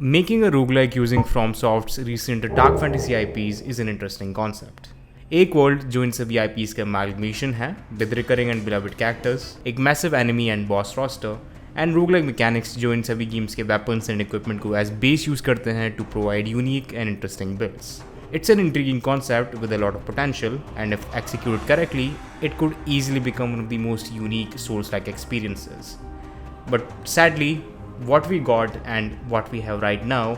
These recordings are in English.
Making a roguelike using FromSoft's recent dark fantasy IPs is an interesting concept. एक world जो इन सभी IPs का amalgamation है with recurring and beloved characters, एक massive enemy and boss roster, and roguelike mechanics जो इन सभी games के weapons and equipment को as base use करते हैं to provide unique and interesting builds. It's an intriguing concept with a lot of potential, and if executed correctly, it could easily become one of the most unique Souls-like experiences. But sadly, what we got and what we have right now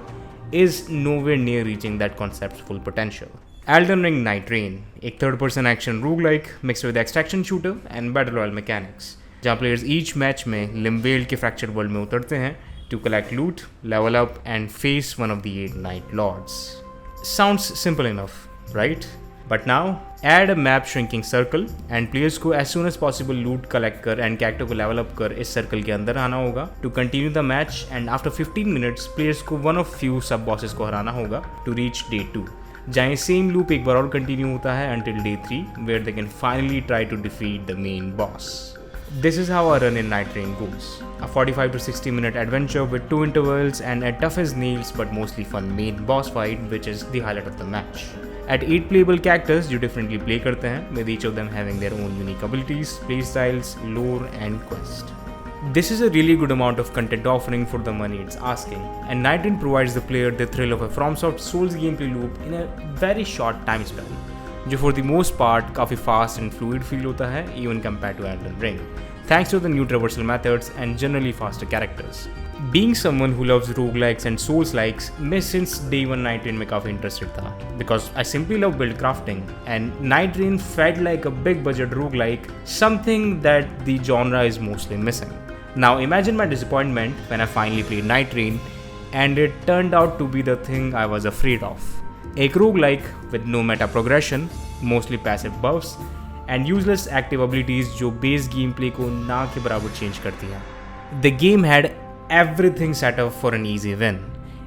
is nowhere near reaching that concept's full potential. EldenRingNightreign, एक third-person action roguelike mixed with extraction shooter and battle royale mechanics, जहाँ players each match में Limveiled के fractured world में उतरते हैं to collect loot, level up, and face one of the 8 Night Lords. Sounds simple enough, right? But now, add a map shrinking circle and players को as soon as possible loot collect कर and character को level up कर इस circle के अंदर आना होगा to continue the match, and after 15 minutes players को one of few sub bosses को हराना होगा to reach day 2. जहाँ same loop एक बार और continue होता है until day 3 where they can finally try to defeat the main boss. This is how a run in Nightreign goes. A 45 to 60 minute adventure with 2 intervals and a tough as nails but mostly fun main boss fight which is the highlight of the match. At 8 playable characters जो differently play करते हैं with each of them having their own unique abilities, playstyles, lore and quest. This is a really good amount of content offering for the money it's asking, and Nightreign provides the player the thrill of a FromSoft Souls gameplay loop in a very short time span, जो for the most part काफ़ी fast and fluid feel होता है even compared to Elden Ring, thanks to the new traversal methods and generally faster characters. Being someone who loves roguelikes and Souls-likes, मैं since day 1 Nightreign में काफ़ी interested था because I simply love build crafting and Nightreign felt like a big budget roguelike, something that the genre is mostly missing. Now imagine my disappointment when I finally played Nightreign and it turned out to be the thing I was afraid of. एक roguelike with no meta progression, mostly passive buffs, and useless active abilities जो base gameplay को ना के बराबर change करती हैं. The game had everything set up for an easy win.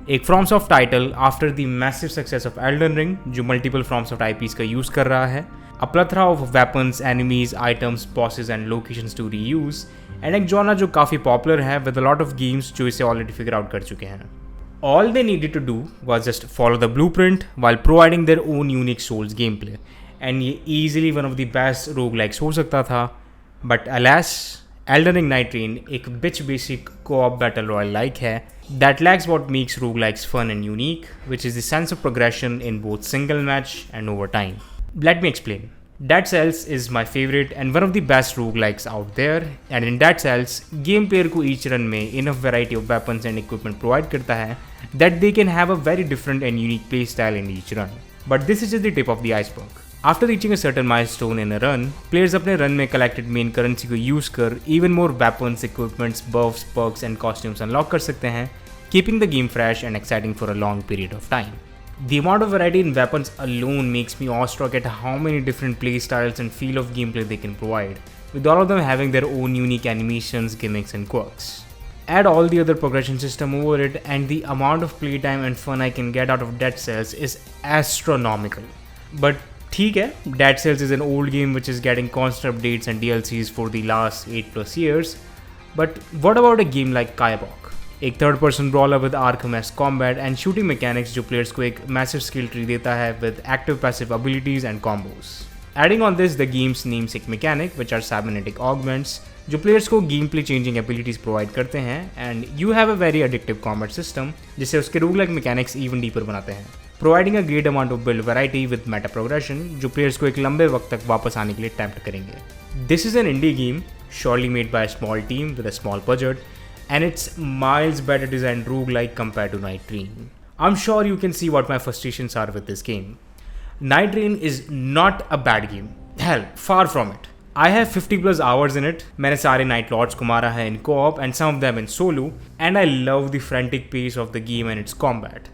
एक FromSoft title after the massive success of Elden Ring जो multiple FromSoft IPs का use कर रहा है, a plethora of weapons, enemies, items, bosses and locations to reuse, and एक genre जो काफ़ी popular है with a lot of games जो इसे already figure out कर चुके हैं. All they needed to do was just follow the blueprint while providing their own unique Souls gameplay, and ये easily one of the best roguelikes हो सकता था. But alas, EldenRingNightreign एक bitch basic co-op battle royale like है that lacks what makes roguelikes fun and unique, which is the sense of progression in both single match and over time. Let me explain. DarkSouls is my favorite and one of the best roguelikes out there, and in DarkSouls, game player को each run में enough variety of weapons and equipment provide करता है that they can have a very different and unique playstyle in each run. But this is just the tip of the iceberg. After reaching a certain milestone in a run, players अपने run में collected main currency को use कर even more weapons, equipments, buffs, perks and costumes unlock कर सकते हैं, keeping the game fresh and exciting for a long period of time. The amount of variety in weapons alone makes me awestruck at how many different playstyles and feel of gameplay they can provide, with all of them having their own unique animations, gimmicks and quirks. Add all the other progression system over it and the amount of playtime and fun I can get out of DarkSouls is astronomical. But ठीक है, DarkSouls is an old game which is getting constant updates and DLCs for the last 8+ years. But what about a game like Kayabok? एक third person brawler with Arkham-esque combat and shooting mechanics जो players को एक massive skill tree देता है with active passive abilities and combos. Adding on this the game's namesake mechanic which are cybernetic augments जो players को gameplay changing abilities provide करते हैं, and you have a very addictive combat system जिससे उसके roguelike mechanics even deeper बनाते हैं, providing a great amount of build variety with meta progression जो players को एक लंबे वक्त तक वापस आने के लिए tempt करेंगे. This is an indie game surely made by a small team with a small budget, and it's miles better designed roguelike compared to Nightreign. I'm sure you can see what my frustrations are with this game. Nightreign is not a bad game. Hell, far from it. I have 50+ hours in it. मैंने सारे Night Lords को मारा है in co-op and some of them in solo, and I love the frantic pace of the game and its combat.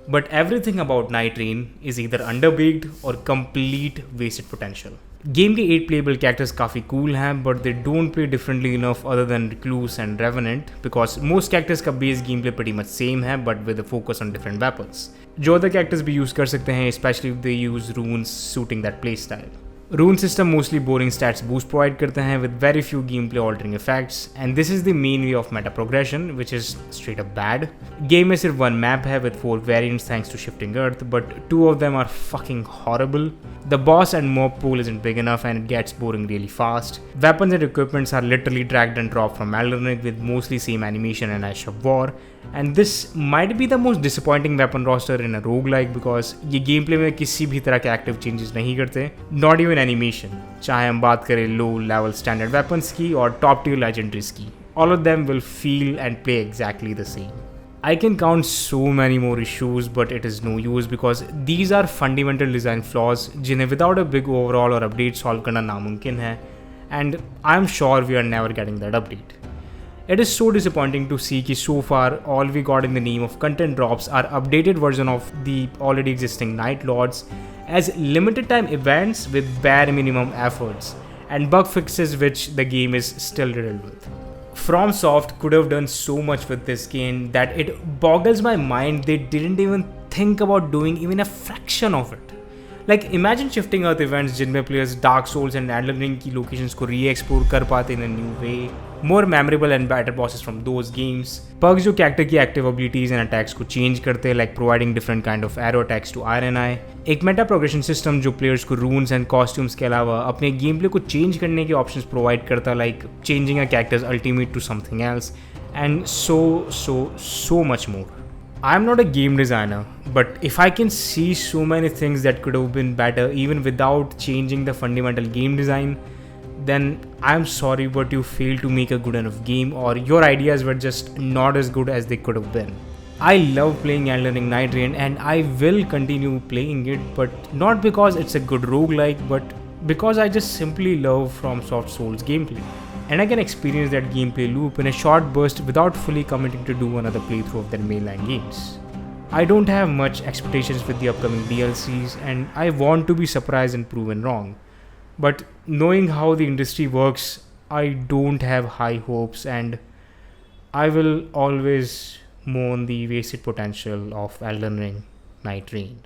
But everything about Nightreign is either underbaked or complete wasted potential. Game के 8 playable characters काफ़ी cool हैं, but they don't play differently enough other than Recluse and Revenant because most characters का base gameplay pretty much same है but with a focus on different weapons. जो other characters भी use कर सकते हैं especially if they use runes suiting that playstyle. Rune system mostly boring stats boost provide करते हैं with very few gameplay altering effects, and this is the main way of meta progression, which is straight up bad. Game में सिर्फ one map है with 4 variants thanks to shifting earth, but 2 of them are fucking horrible. The boss and mob pool isn't big enough and it gets boring really fast. Weapons and equipments are literally dragged and dropped from EldenRing with mostly same animation and Ash of War, and this might be the most disappointing weapon roster in a roguelike because ये gameplay में किसी भी तरह के active changes नहीं करते, not even animation. चाहे हम बात करें low level standard weapons की और top tier legendaries की, all of them will feel and play exactly the same. I can count so many more issues, but it is no use because these are fundamental design flaws जिन्हें without a big overhaul or update solve करना नामुमकिन है, and I'm sure we are never getting that update. It is so disappointing to see that so far all we got in the name of content drops are updated version of the already existing Night Lords as limited time events with bare minimum efforts and bug fixes which the game is still riddled with. FromSoft could have done so much with this game that it boggles my mind they didn't even think about doing even a fraction of it. Like imagine shifting earth events जिनमें players DarkSouls and EldenRing की locations को re-explore कर पाते in a new way, more memorable and better bosses from those games, perks जो character की active abilities and attacks को change करते like providing different kind of arrow attacks to Iron Eye, एक meta progression system जो players को runes and costumes के अलावा अपने gameplay को change करने के options provide करता like changing a character's ultimate to something else, and so much more. I'm not a game designer, but if I can see so many things that could have been better even without changing the fundamental game design, then I'm sorry but you failed to make a good enough game or your ideas were just not as good as they could have been. I love playing EldenRingNightreign and I will continue playing it, but not because it's a good roguelike, but because I just simply love FromSoft Souls gameplay. And I can experience that gameplay loop in a short burst without fully committing to do another playthrough of their mainline games. I don't have much expectations with the upcoming DLCs and I want to be surprised and proven wrong. But knowing how the industry works, I don't have high hopes and I will always mourn the wasted potential of EldenRingNightreign.